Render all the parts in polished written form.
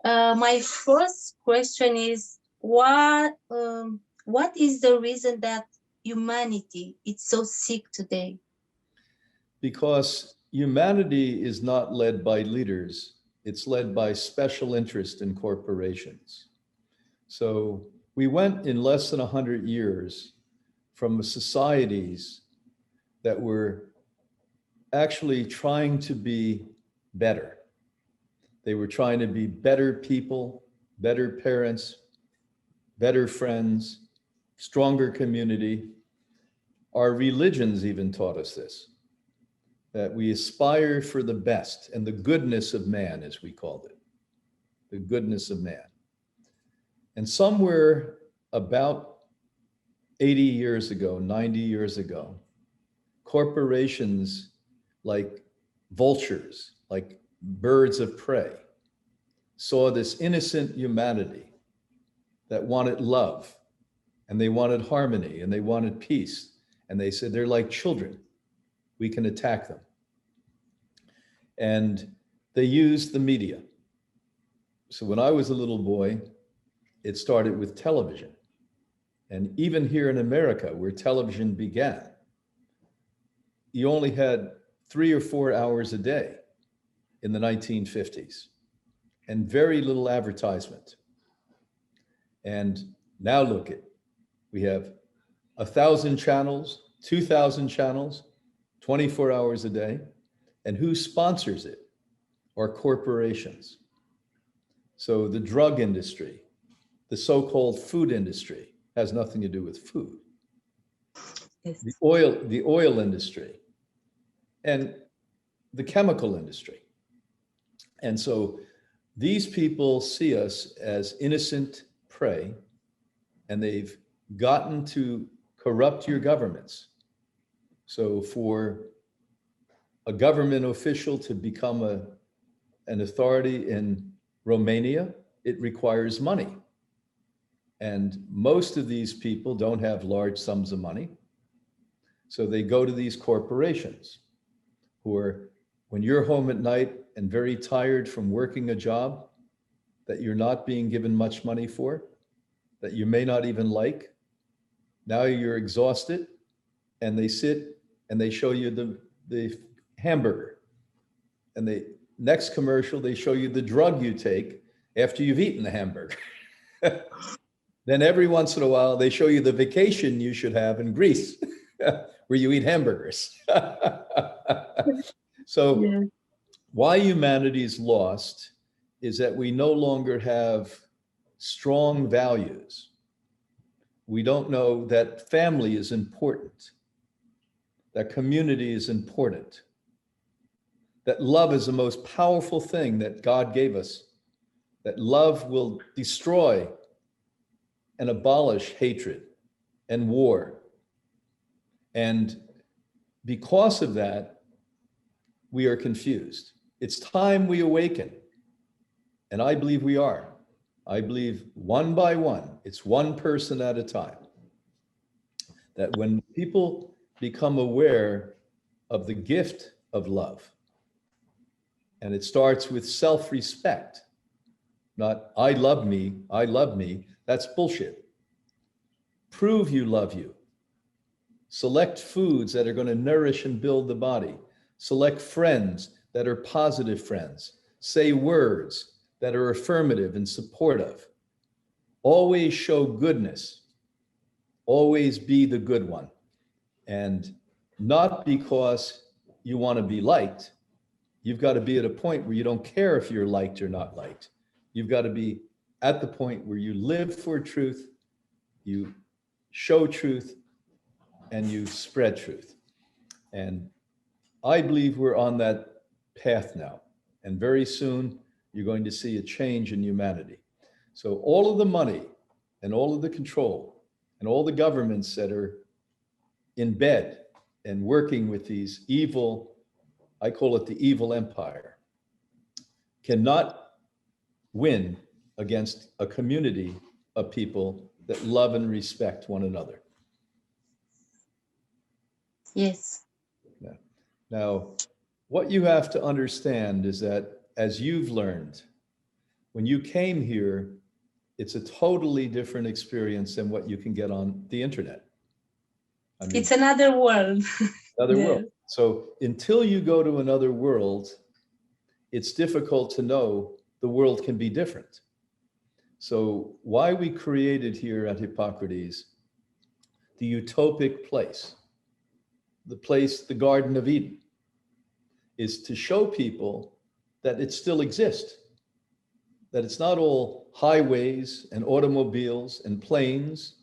My first question is what is the reason that humanity is so sick today? Because humanity is not led by leaders, it's led by special interest in corporations. So we went in less than 100 years from societies that were actually trying to be better. They were trying to be better people, better parents, better friends, stronger community. Our religions even taught us this, that we aspire for the best and the goodness of man, as we called it, the goodness of man. And somewhere about 80 years ago, 90 years ago, corporations like vultures, like birds of prey, saw this innocent humanity that wanted love, and they wanted harmony, and they wanted peace. And they said, they're like children. We can attack them. And they used the media. So when I was a little boy, it started with television. And even here in America, where television began, you only had 3 or 4 hours a day in the 1950s, and very little advertisement. And now look at, we have 1,000 channels, 2,000 channels, 24 hours a day. And who sponsors it? Are corporations. So the drug industry, the so-called food industry, has nothing to do with food. Yes. The oil industry, and the chemical industry. And so these people see us as innocent prey, and they've gotten to corrupt your governments. So for a government official to become an authority in Romania, it requires money. And most of these people don't have large sums of money. So they go to these corporations who are, when you're home at night and very tired from working a job that you're not being given much money for, that you may not even like, now you're exhausted, and they sit and they show you the hamburger. And the next commercial, they show you the drug you take after you've eaten the hamburger. Then every once in a while, they show you the vacation you should have in Greece, where you eat hamburgers. So Yeah. why humanity is lost is that we no longer have strong values. We don't know that family is important, that community is important, that love is the most powerful thing that God gave us, that love will destroy and abolish hatred and war. And because of that, we are confused. It's time we awaken. And I believe we are. I believe one by one, it's one person at a time, that when people become aware of the gift of love, and it starts with self-respect, not I love me, that's bullshit. Prove you love you. Select foods that are going to nourish and build the body. Select friends that are positive friends. Say words that are affirmative and supportive. Always show goodness. Always be the good one. And not because you want to be liked. You've got to be at a point where you don't care if you're liked or not liked. You've got to be at the point where you live for truth, you show truth, and you spread truth. And I believe we're on that path now. And very soon, you're going to see a change in humanity. So all of the money and all of the control and all the governments that are in bed and working with these evil, I call it the evil empire, cannot win against a community of people that love and respect one another. Yes. Now, what you have to understand is that as you've learned when you came here, it's a totally different experience than what you can get on the internet. I mean, It's another world. another there. world. So until you go to another world, it's difficult to know the world can be different. So why we created here at Hippocrates the utopic place, the Garden of Eden, is to show people that it still exists, that it's not all highways and automobiles and planes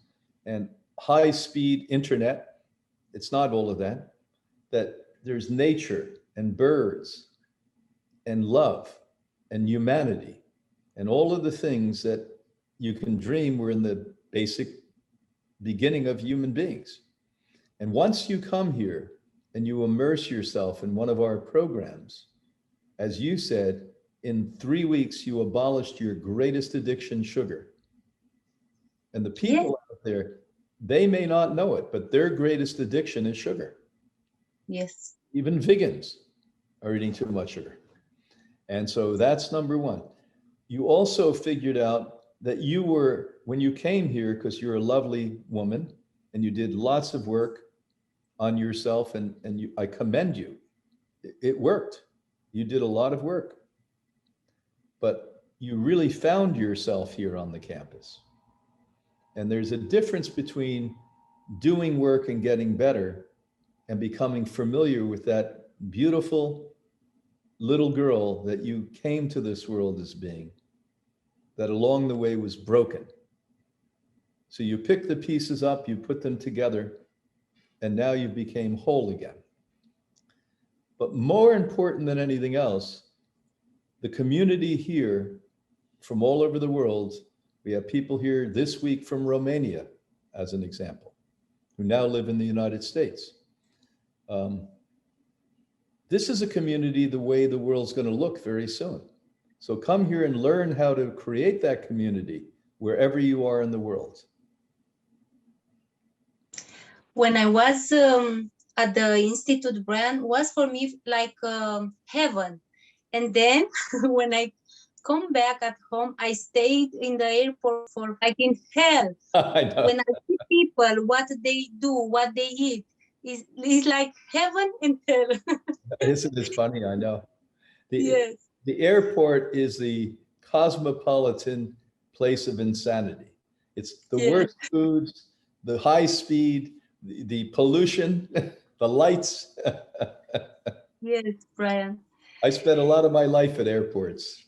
and high-speed internet. It's not all of that, that there's nature and birds and love and humanity and all of the things that you can dream were in the basic beginning of human beings. And once you come here and you immerse yourself in one of our programs, as you said, in 3 weeks, you abolished your greatest addiction, sugar. And the people out there, they may not know it, but their greatest addiction is sugar. Yes. Even vegans are eating too much sugar. And so that's number one. You also figured out that you were, when you came here, because you're a lovely woman and you did lots of work on yourself, and I commend you. It worked. You did a lot of work. But you really found yourself here on the campus. And there's a difference between doing work and getting better and becoming familiar with that beautiful little girl that you came to this world as being, that along the way was broken. So you pick the pieces up, you put them together, and now you became whole again. But more important than anything else, the community here from all over the world, we have people here this week from Romania, as an example, who now live in the United States. This is a community the way the world's going to look very soon. So come here and learn how to create that community wherever you are in the world. When I was at the Institute, Brian, was for me like heaven. And then when I come back at home, I stayed in the airport for like in hell. I know. When I see people, what they do, what they eat, is like heaven and hell. Isn't it funny? I know. Yes. The airport is the cosmopolitan place of insanity. It's the worst foods, the high speed, the pollution, the lights. Yes, Brian. I spent a lot of my life at airports.